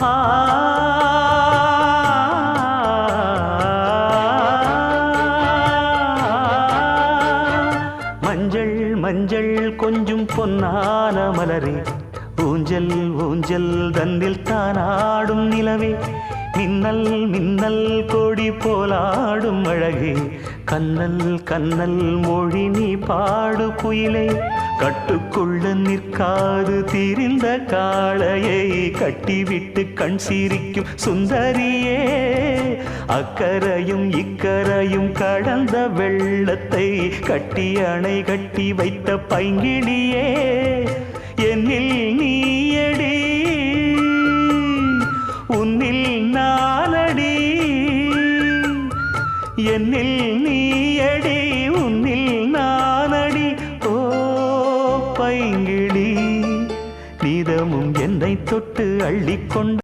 ஆ மஞ்சள் மஞ்சள் கொஞ்சம் பொன்னான மலரே, ஊஞ்சல் ஊஞ்சல் தன்னில் தானாடும் நிலவே, மின்னல் மின்னல் கொடி போலாடும் அழகே, கண்ணல் கண்ணல் மொழி நீ பாடு குயிலே, கட்டுக்குள்ள நிற்காது திரிந்த காளையை கட்டிவிட்டு கண் சிரிக்கும் சுந்தரியே, அக்கரையும் இக்கரையும் கடந்த வெள்ளத்தை கட்டி அணை கட்டி வைத்த பைங்கிளியே, என்னில் நீயடி உன்னில் நானடி, என்னில் நீயடி உன்னில் நானடி. ஓ பைங்கிளி, நீதமும் என்னை தொட்டு அள்ளிக்கொண்டு